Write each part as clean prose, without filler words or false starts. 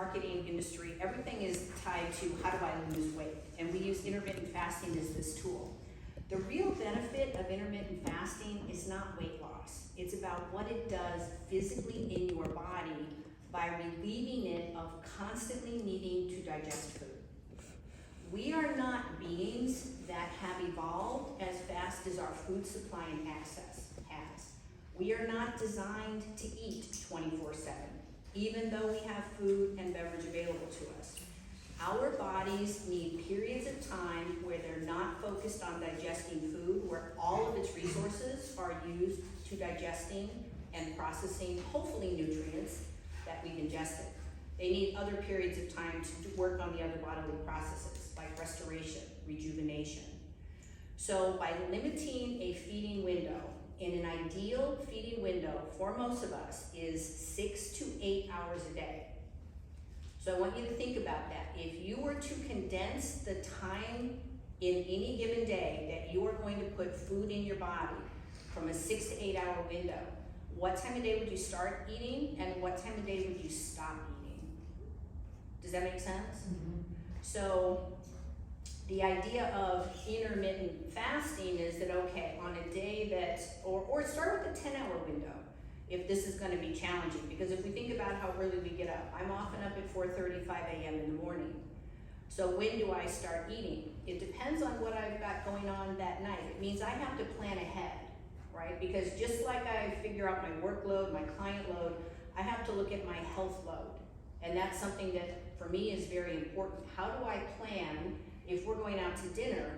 marketing industry, everything is tied to how do I lose weight? And we use intermittent fasting as this tool. The real benefit of intermittent fasting is not weight loss. It's about what it does physically in your body by relieving it of constantly needing to digest food. We are not beings that have evolved as fast as our food supply and access has. We are not designed to eat 24/7, even though we have food and beverage available to us. Our bodies need periods of time where they're not focused on digesting food, where all of its resources are used to digesting and processing, hopefully, nutrients that we've ingested. They need other periods of time to work on the other bodily processes, like restoration, rejuvenation. So by limiting a feeding window, in an ideal feeding window for most of us is 6 to 8 hours a day. So I want you to think about that. If you were to condense the time in any given day that you are going to put food in your body from a 6 to 8 hour window, what time of day would you start eating and what time of day would you stop eating? Does that make sense? Mm-hmm. So the idea of intermittent fasting is that, okay, on a day that, or start with a 10-hour window if this is going to be challenging, because if we think about how early we get up, I'm often up at 4:35 a.m. in the morning. So when do I start eating? It depends on what I've got going on that night. It means I have to plan ahead, right? Because just like I figure out my workload, my client load, I have to look at my health load. And that's something that for me is very important. How do I plan if we're going out to dinner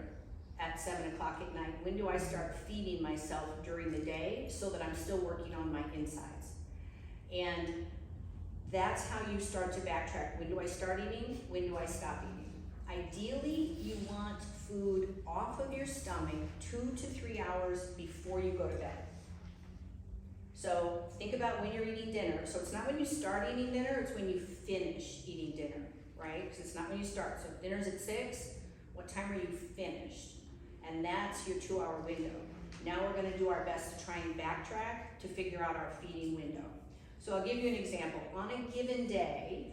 at 7 o'clock at night? When do I start feeding myself during the day so that I'm still working on my insides? And that's how you start to backtrack. When do I start eating? When do I stop eating? Ideally, you want food off of your stomach 2 to 3 hours before you go to bed. So think about when you're eating dinner. So it's not when you start eating dinner, it's when you finish eating dinner, right? Because it's not when you start. So if dinner's at 6, what time are you finished? And that's your 2 hour window. Now we're gonna do our best to try and backtrack to figure out our feeding window. So I'll give you an example. On a given day,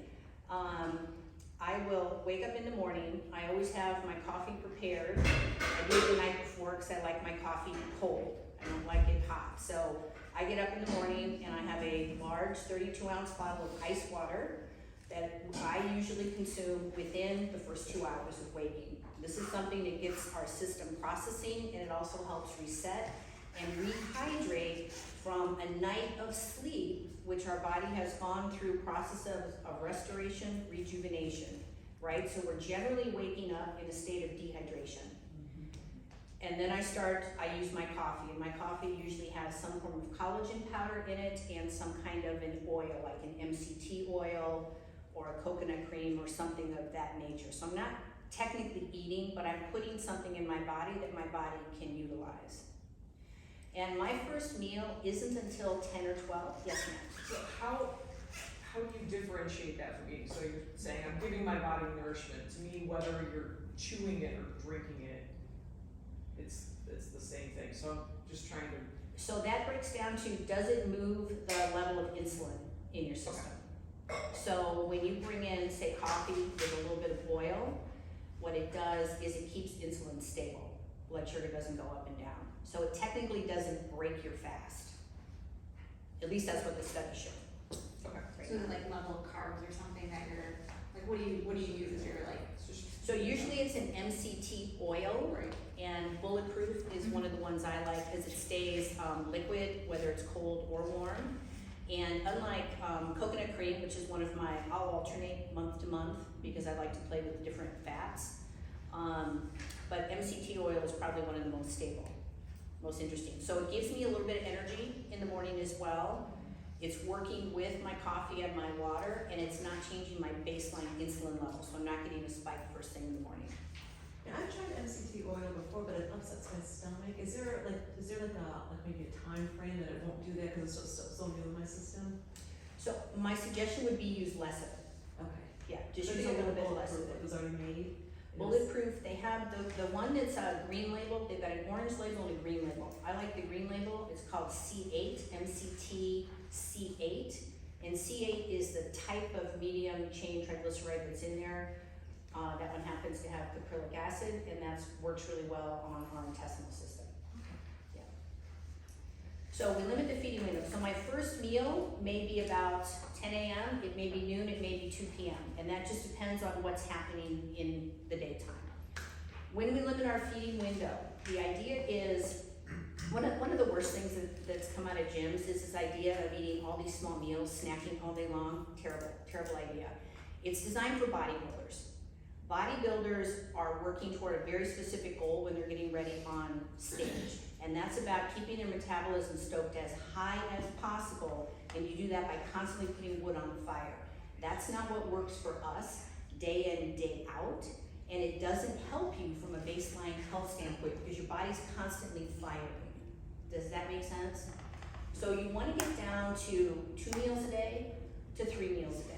I will wake up in the morning. I always have my coffee prepared. I do it the night before because I like my coffee cold. I don't like it hot. So I get up in the morning and I have a large 32-ounce bottle of ice water that I usually consume within the first 2 hours of waking. This is something that gets our system processing, and it also helps reset and rehydrate from a night of sleep, which our body has gone through processes of restoration, rejuvenation, right? So we're generally waking up in a state of dehydration. And then I use my coffee, and my coffee usually has some form of collagen powder in it and some kind of an oil, like an MCT oil or a coconut cream or something of that nature. So I'm not technically eating, but I'm putting something in my body that my body can utilize. And my first meal isn't until 10 or 12. Yes, ma'am. So how do you differentiate that from eating? So you're saying I'm giving my body nourishment. To me, whether you're chewing it or drinking it, it's the same thing. So I'm just trying to. So that breaks down to, does it move the level of insulin in your system? Okay. So when you bring in, say, coffee with a little bit of oil, what it does is it keeps insulin stable. Blood sugar doesn't go up and down. So it technically doesn't break your fast. At least that's what the study showed. Okay. So like level of carbs or something that you're like, what do you use as your like? So usually it's an MCT oil, Right. And Bulletproof is one of the ones I like because it stays liquid, whether it's cold or warm. And unlike coconut cream, which is one of my, I'll alternate month to month because I like to play with different fats. But MCT oil is probably one of the most stable, most interesting. So it gives me a little bit of energy in the morning as well. It's working with my coffee and my water, and it's not changing my baseline insulin level, so I'm not getting a spike first thing in the morning. Yeah, I've tried MCT oil before, but it upsets my stomach. Is there maybe a time frame that it won't do that because it's so new in my system? So my suggestion would be use less of it. Okay. Yeah, just use a little bit less of It it. was already made. Bulletproof, they have the one that's a green label, they've got an orange label and a green label. I like the green label, it's called C8, MCT C8, And C8 is the type of medium chain triglyceride that's in there. That one happens to have caprylic acid, and that works really well on our intestinal system. Yeah. So we limit the feeding window. So my first meal may be about 10 a.m., it may be noon, it may be 2 p.m., and that just depends on what's happening in the daytime. When we limit our feeding window, the idea is, one of the worst things that's come out of gyms is this idea of eating all these small meals, snacking all day long. Terrible idea. It's designed for bodybuilders. Bodybuilders are working toward a very specific goal when they're getting ready on stage, and that's about keeping their metabolism stoked as high as possible, and you do that by constantly putting wood on the fire. That's not what works for us day in, day out, and it doesn't help you from a baseline health standpoint because your body's constantly firing. Does that make sense? So you want to get down to 2 meals a day to 3 meals a day.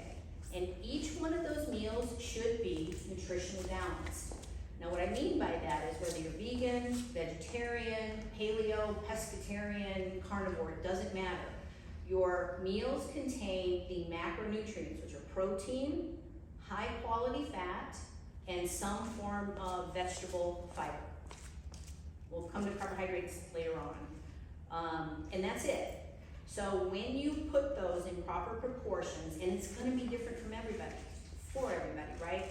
And each one of those meals should be nutritionally balanced. Now what I mean by that is whether you're vegan, vegetarian, paleo, pescatarian, carnivore, it doesn't matter. Your meals contain the macronutrients, which are protein, high quality fat, and some form of vegetable fiber. We'll come to carbohydrates later on. And that's it. So when you put those in proper proportions, and it's gonna be different from everybody, for everybody, right?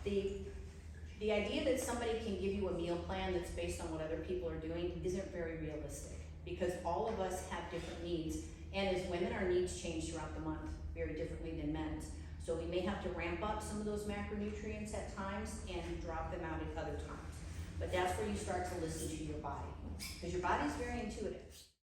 The idea that somebody can give you a meal plan that's based on what other people are doing isn't very realistic, because all of us have different needs, and as women, our needs change throughout the month very differently than men's. So we may have to ramp up some of those macronutrients at times and drop them out at other times. But that's where you start to listen to your body, because your body's very intuitive.